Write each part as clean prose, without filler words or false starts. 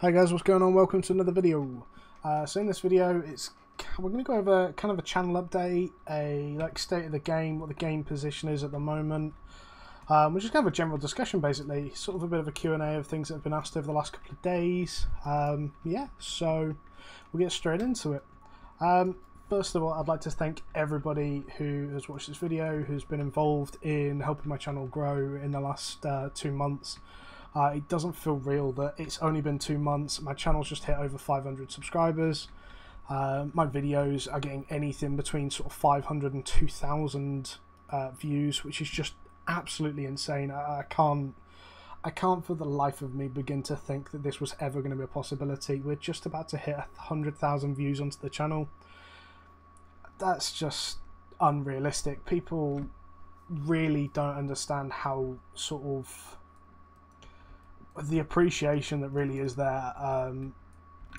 Hi guys, what's going on? Welcome to another video. So in this video, we're going to go over kind of a channel update, a state of the game, what the game position is at the moment, which is kind of a general discussion basically, sort of a bit of a Q&A of things that have been asked over the last couple of days. Yeah, so we'll get straight into it. First of all, I'd like to thank everybody who has watched this video, who's been involved in helping my channel grow in the last 2 months. It doesn't feel real that it's only been 2 months. My channel's just hit over 500 subscribers. My videos are getting anything between sort of 500 and 2,000 views, which is just absolutely insane. I can't for the life of me begin to think that this was ever going to be a possibility. We're just about to hit 100,000 views onto the channel. That's just unrealistic. People really don't understand how sort of the appreciation that really is there.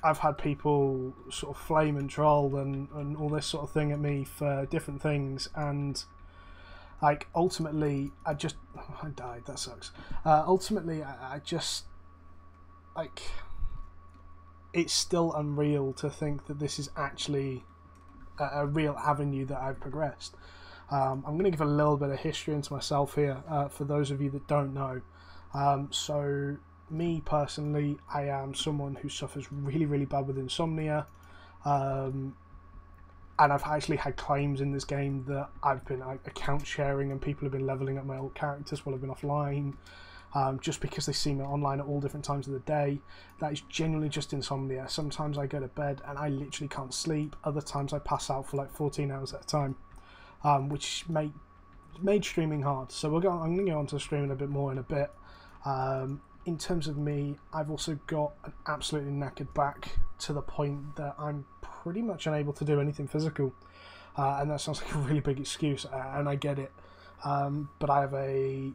I've had people sort of flame and troll and all this sort of thing at me for different things, and like ultimately I died, that sucks. Ultimately I just like, it's still unreal to think that this is actually a real avenue that I've progressed. I'm going to give a little bit of history into myself here for those of you that don't know. So me personally, I am someone who suffers really bad with insomnia, and I've actually had claims in this game that I've been account sharing and people have been leveling up my old characters while I've been offline, just because they see me online at all different times of the day. That is genuinely just insomnia. Sometimes I go to bed and I literally can't sleep. Other times I pass out for like 14 hours at a time, which made streaming hard. So I'm going to go on to streaming a bit more in a bit. In terms of me, I've also got an absolutely knackered back to the point that I'm pretty much unable to do anything physical, and that sounds like a really big excuse, and I get it, but I have a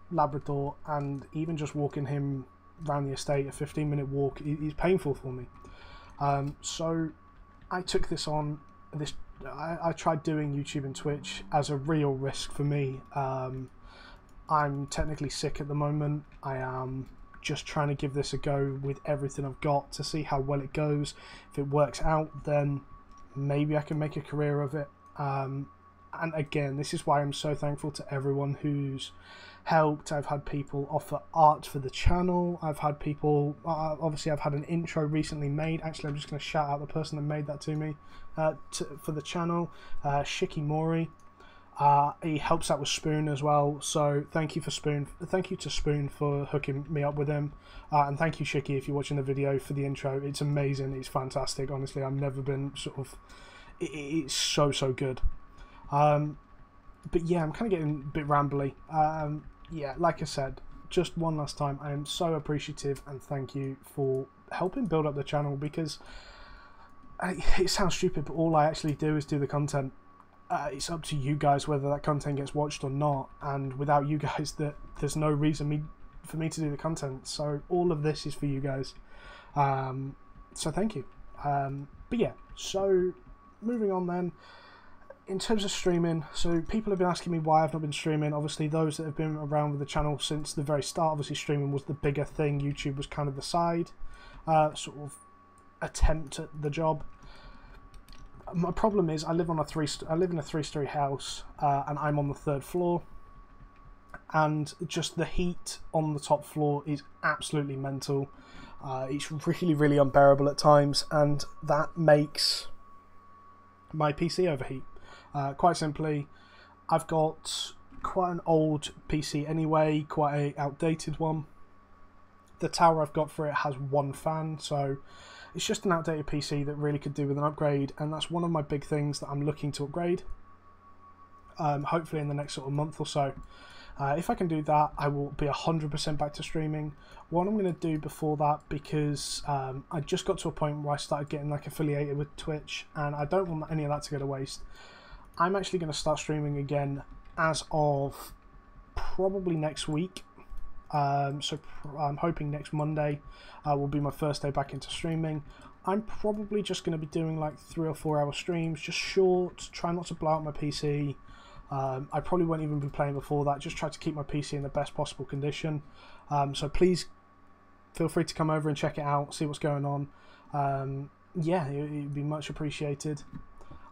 Labrador, and even just walking him around the estate, a 15-minute walk, is painful for me. So I took this on. I tried doing YouTube and Twitch as a real risk for me. I'm technically sick at the moment. I am just trying to give this a go with everything I've got to see how well it goes. If it works out, then maybe I can make a career of it. And again, this is why I'm so thankful to everyone who's helped. I've had people offer art for the channel. I've had people, obviously I've had an intro recently made. Actually, I'm just going to shout out the person that made that to me for the channel, Shikimori. He helps out with Spoon as well, so thank you to Spoon for hooking me up with him, and thank you Shiki if you're watching the video for the intro. It's amazing, it's fantastic, honestly. I've never been sort of, it's so good. But yeah, I'm kind of getting a bit rambly. Yeah, like I said, just one last time, I am so appreciative and thank you for helping build up the channel, because it sounds stupid, but all I actually do is do the content. It's up to you guys whether that content gets watched or not, and without you guys, there's no reason for me to do the content. So all of this is for you guys, so thank you. But yeah, so moving on then, in terms of streaming, so people have been asking me why I've not been streaming. Obviously those that have been around with the channel since the very start, obviously streaming was the bigger thing, YouTube was kind of the side sort of attempt at the job. My problem is I live in a 3-story house, and I'm on the 3rd floor, and just the heat on the top floor is absolutely mental. It's really unbearable at times, and that makes my PC overheat. Quite simply, I've got quite an old PC anyway, quite an outdated one. The tower I've got for it has 1 fan, so it's just an outdated PC that really could do with an upgrade, and that's one of my big things that I'm looking to upgrade, hopefully in the next sort of month or so. If I can do that, I will be 100% back to streaming. What I'm going to do before that, because I just got to a point where I started getting like affiliated with Twitch, and I don't want any of that to go to waste. I'm actually going to start streaming again as of probably next week. So I'm hoping next Monday will be my first day back into streaming. I'm probably just going to be doing like 3 or 4 hour streams, just short, try not to blow out my PC. I probably won't even be playing before that, just try to keep my PC in the best possible condition. So please feel free to come over and check it out, see what's going on. Yeah, it'd be much appreciated.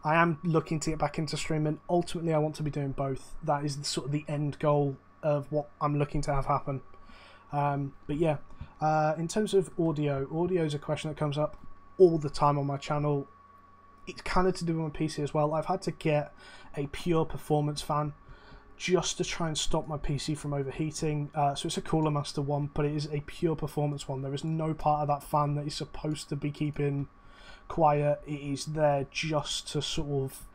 I am looking to get back into streaming. Ultimately, I want to be doing both. That is sort of the end goal of what I'm looking to have happen. But yeah, in terms of audio is a question that comes up all the time on my channel. It's kind of to do with my PC as well. I've had to get a pure performance fan just to try and stop my PC from overheating. So it's a Cooler Master one, but it is a pure performance one. There is no part of that fan that is supposed to be keeping quiet. It is there just to sort of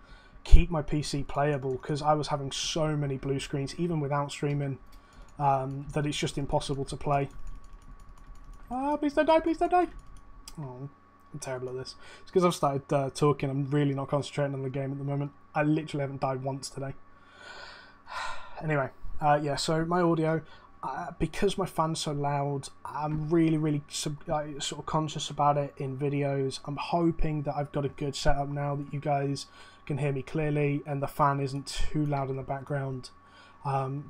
keep my PC playable, because I was having so many blue screens, even without streaming, that it's just impossible to play. Please don't die, please don't die. Oh, I'm terrible at this. It's because I've started talking. I'm really not concentrating on the game at the moment. I literally haven't died once today. Anyway, yeah, so my audio, because my fan's so loud, I'm really sort of conscious about it in videos. I'm hoping that I've got a good setup now, that you guys can hear me clearly and the fan isn't too loud in the background.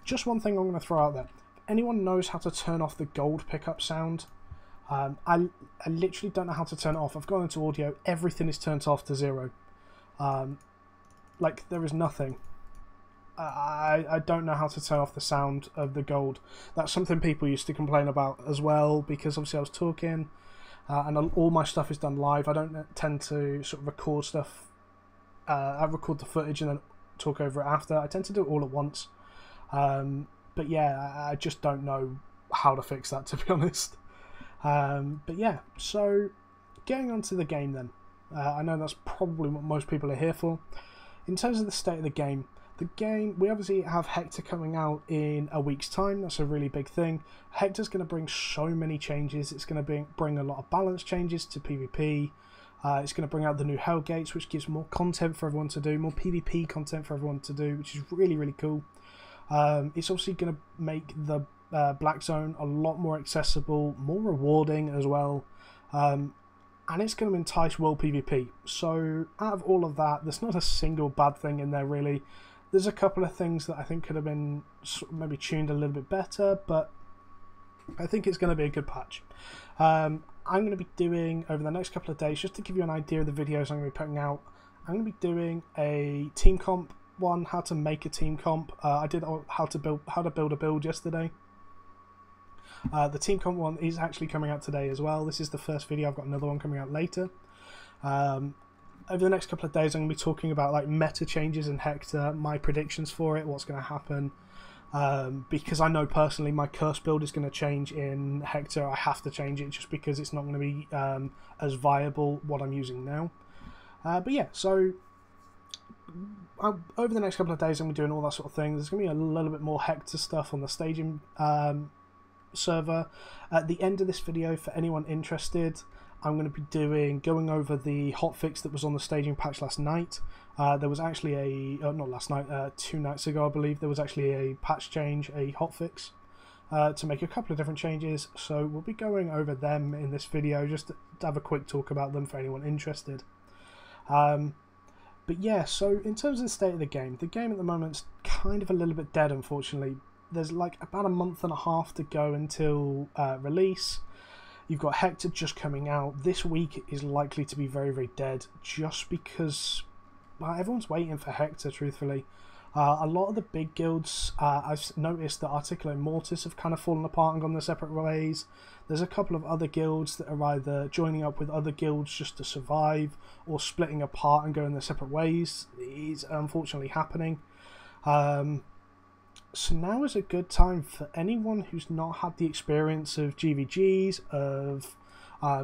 Just one thing I'm going to throw out there. If anyone knows how to turn off the gold pickup sound, I literally don't know how to turn it off. I've gone into audio, everything is turned off to 0. Like, there is nothing. I don't know how to turn off the sound of the gold. That's something people used to complain about as well, because obviously I was talking and all my stuff is done live. I don't tend to sort of record stuff. I record the footage and then talk over it after. I tend to do it all at once. But yeah, I just don't know how to fix that, to be honest. But yeah, so getting onto the game then. I know that's probably what most people are here for. In terms of the state of the game, we obviously have Hector coming out in a week's time. That's a really big thing. Hector's going to bring so many changes. It's going to bring a lot of balance changes to PvP. It's going to bring out the new Hell Gates, which gives more content for everyone to do, more PvP content for everyone to do, which is really cool. It's obviously going to make the Black Zone a lot more accessible, more rewarding as well. And it's going to entice world PvP. So out of all of that, there's not a single bad thing in there really. There's a couple of things that I think could have been maybe tuned a little bit better, but I think it's going to be a good patch. I'm going to be doing, over the next couple of days, just to give you an idea of the videos I'm going to be putting out, I'm going to be doing a team comp one, how to make a team comp. I did how to build a build yesterday. The team comp one is actually coming out today as well. This is the first video. I've got another one coming out later. Over the next couple of days I'm going to be talking about like meta changes in Hector, my predictions for it, what's going to happen, because I know personally my curse build is going to change in Hector. I have to change it just because it's not going to be as viable what I'm using now. But yeah, so over the next couple of days I'm going to be doing all that sort of thing. There's going to be a little bit more Hector stuff on the staging server. At the end of this video, for anyone interested, I'm going to be going over the hotfix that was on the staging patch last night. There was actually not last night, 2 nights ago I believe, there was actually a patch change, a hotfix, to make a couple of different changes. So we'll be going over them in this video, just to have a quick talk about them for anyone interested. But yeah, so in terms of the state of the game at the moment's kind of a little bit dead, unfortunately. There's like about a month and a half to go until release. You've got Hector just coming out. This week is likely to be very dead, just because everyone's waiting for Hector, truthfully. A lot of the big guilds, I've noticed that Articuno and Mortis have kind of fallen apart and gone their separate ways. There's a couple of other guilds that are either joining up with other guilds just to survive, or splitting apart and going their separate ways. It is unfortunately happening. So now is a good time for anyone who's not had the experience of GVGs, of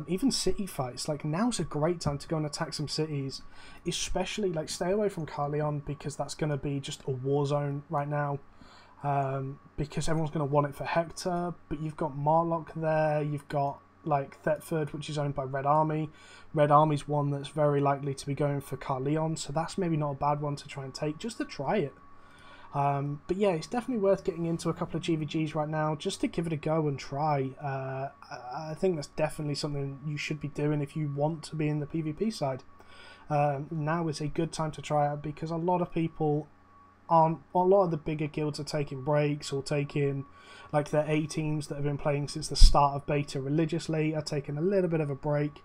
even city fights. Like, now's a great time to go and attack some cities, especially like stay away from Carleon, because that's going to be just a war zone right now, because everyone's going to want it for Hector. But you've got Marlock there, you've got like Thetford, which is owned by Red Army. Red Army's one that's very likely to be going for Carleon, so that's maybe not a bad one to try and take, just to try it. But yeah, it's definitely worth getting into a couple of GVGs right now, just to give it a go and try. I think that's definitely something you should be doing if you want to be in the PvP side. Now is a good time to try it, because a lot of people aren't. A lot of the bigger guilds are taking breaks or taking, like their A teams that have been playing since the start of beta religiously are taking a little bit of a break.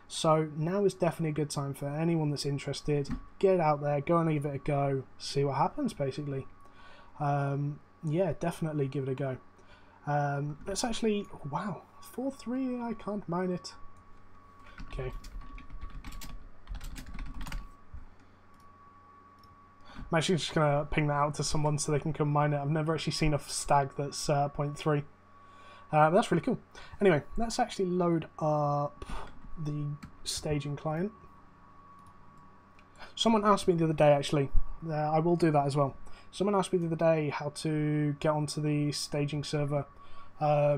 So now is definitely a good time for anyone that's interested. Get out there, go and give it a go, see what happens basically. Yeah, definitely give it a go. Let's actually, wow, 4-3, I can't mine it. Okay. I'm actually just going to ping that out to someone so they can come mine it. I've never actually seen a stag that's 0.3. But that's really cool. Anyway, let's actually load up the staging client. Someone asked me the other day, actually. I will do that as well. Someone asked me the other day how to get onto the staging server. I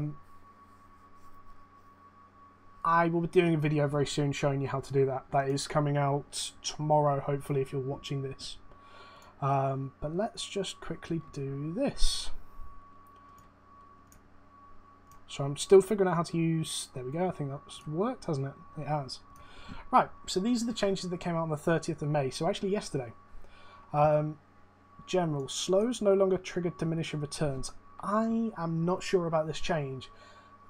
will be doing a video very soon showing you how to do that. That is coming out tomorrow, hopefully, if you're watching this. But let's just quickly do this. So I'm still figuring out how to use... There we go, I think that's worked, hasn't it? It has. Right, so these are the changes that came out on the 30th of May, so actually yesterday. General, slows no longer trigger diminishing returns. I am not sure about this change.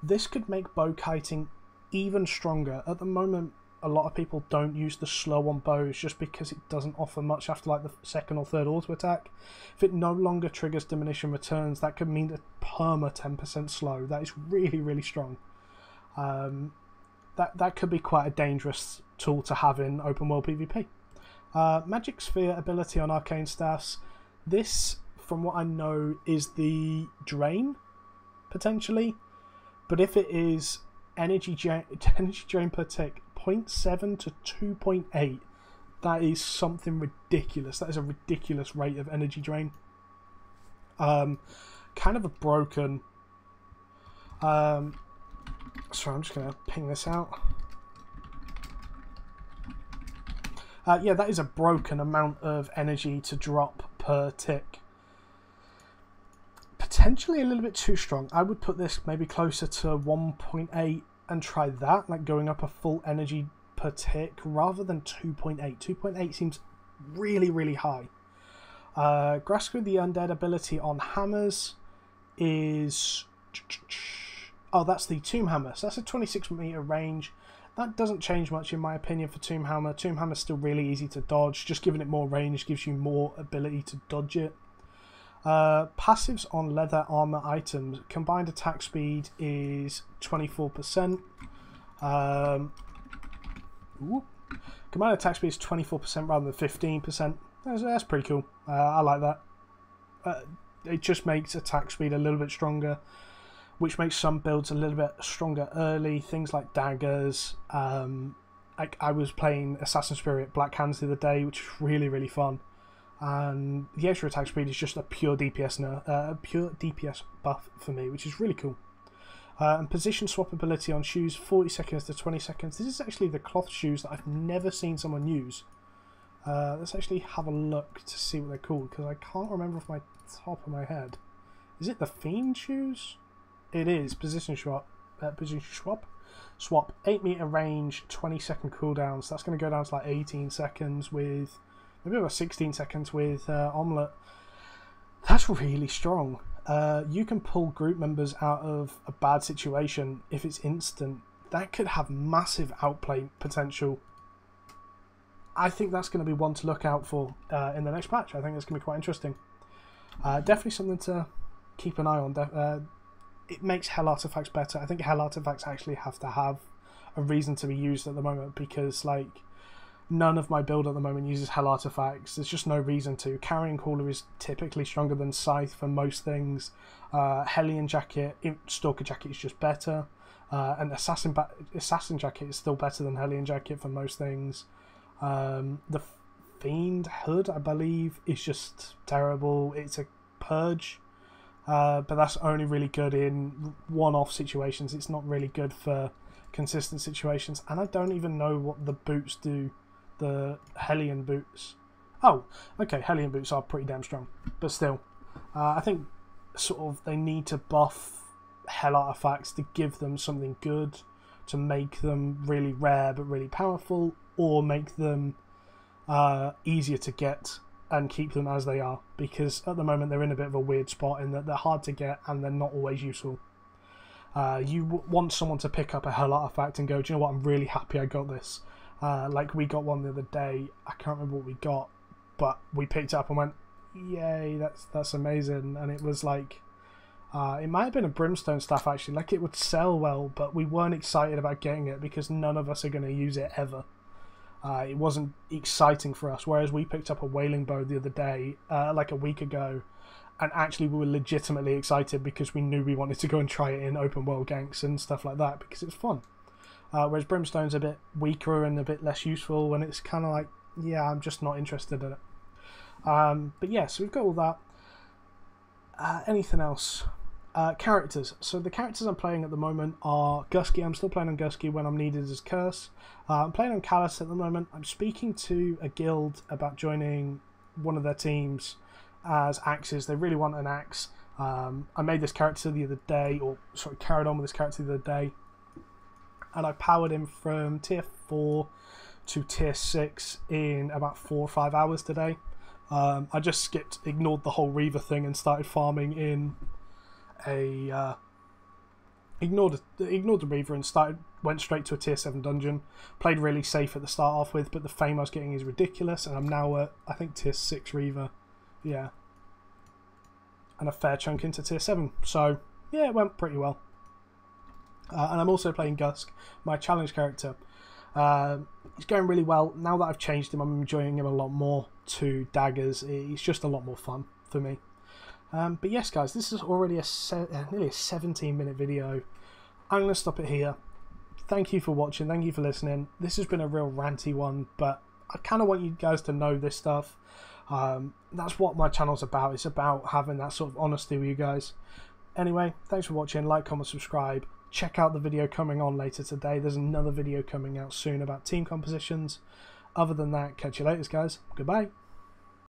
This could make bow kiting even stronger. At the moment, a lot of people don't use the slow on bows just because it doesn't offer much after like the second or third auto attack. If it no longer triggers diminishing returns, that could mean a perma 10% slow. That is really, really strong. That could be quite a dangerous tool to have in open world PvP. Magic Sphere ability on arcane staffs. This, from what I know, is the drain, potentially. But if it is energy drain per tick, 0.7 to 2.8, that is something ridiculous. That is a ridiculous rate of energy drain. Kind of a broken... sorry, I'm just going to ping this out. Yeah, that is a broken amount of energy to drop per tick. Potentially a little bit too strong. I would put this maybe closer to 1.8 and try that, like going up a full energy per tick rather than 2.8. 2.8 seems really, really high. Guskey, the undead ability on hammers is... Oh, that's the Tomb Hammer. So that's a 26 meter range. That doesn't change much in my opinion for Tomb Hammer. Tomb Hammer's still really easy to dodge. Just giving it more range gives you more ability to dodge it. Passives on leather armor items. Combined attack speed is 24%. Combined attack speed is 24% rather than 15%. That's pretty cool. I like that. It just makes attack speed a little bit stronger, which makes some builds a little bit stronger early. Things like daggers. I was playing Assassin's Spirit Black Hands the other day, which was really, really fun. And the extra attack speed is just a pure DPS buff for me, which is really cool. And position swap ability on shoes, 40 seconds to 20 seconds. This is actually the cloth shoes that I've never seen someone use. Let's actually have a look to see what they're called, because I can't remember off my top of my head. Is it the Fiend shoes? It is. Position swap. Swap. 8 meter range, 20-second cooldowns. So that's going to go down to like 18 seconds with... Maybe about 16 seconds with Omelette. That's really strong. You can pull group members out of a bad situation if it's instant. That could have massive outplay potential. I think that's going to be one to look out for in the next patch. I think it's going to be quite interesting. Definitely something to keep an eye on. It makes Hell Artifacts better. I think Hell Artifacts actually have to have a reason to be used at the moment, because like... None of my build at the moment uses Hell Artifacts. There's just no reason to. Carrion Caller is typically stronger than Scythe for most things. Hellion Jacket, Stalker Jacket is just better. And Assassin Jacket is still better than Hellion Jacket for most things. The Fiend Hood, I believe, is just terrible. It's a purge. But that's only really good in one-off situations. It's not really good for consistent situations. And I don't even know what the boots do. The Hellion boots. Oh, okay, Hellion boots are pretty damn strong, but still, I think sort of they need to buff Hell Artifacts to give them something good, to make them really rare but really powerful, or make them easier to get and keep them as they are, because at the moment they're in a bit of a weird spot in that they're hard to get and they're not always useful. You want someone to pick up a hell artifact and go, do you know what, I'm really happy I got this. Like we got one the other day, I can't remember what we got, but we picked it up and went, yay, that's amazing. And it was like, it might have been a brimstone staff actually, like it would sell well, but we weren't excited about getting it because none of us are going to use it ever. It wasn't exciting for us, whereas we picked up a whaling bow the other day, like a week ago, and actually we were legitimately excited because we knew we wanted to go and try it in open world ganks and stuff like that because it's fun. Whereas brimstone's a bit weaker and a bit less useful, and it's kind of like, yeah, I'm just not interested in it. But yeah, so we've got all that. Anything else? Characters. So the characters I'm playing at the moment are Guskey. I'm still playing on Guskey when I'm needed as Curse. I'm playing on Callus at the moment. I'm speaking to a guild about joining one of their teams as axes. They really want an axe. I made this character the other day, or sort of carried on with this character the other day, and I powered him from tier 4 to tier 6 in about 4 or 5 hours today. I just ignored the whole Reaver thing and started farming in ignored the Reaver and went straight to a tier 7 dungeon. Played really safe at the start off with, but the fame I was getting is ridiculous, and I'm now at, I think, tier 6 Reaver. Yeah. And a fair chunk into tier 7. So, yeah, it went pretty well. And I'm also playing Gusk, my challenge character. He's going really well. Now that I've changed him, I'm enjoying him a lot more to daggers. He's just a lot more fun for me. But yes, guys, this is already nearly a 17-minute video. I'm going to stop it here. Thank you for watching. Thank you for listening. This has been a real ranty one, but I kind of want you guys to know this stuff. That's what my channel's about. It's about having that sort of honesty with you guys. Anyway, thanks for watching. Like, comment, subscribe. Check out the video coming on later today. There's another video coming out soon about team compositions. Other than that, catch you later, guys. Goodbye.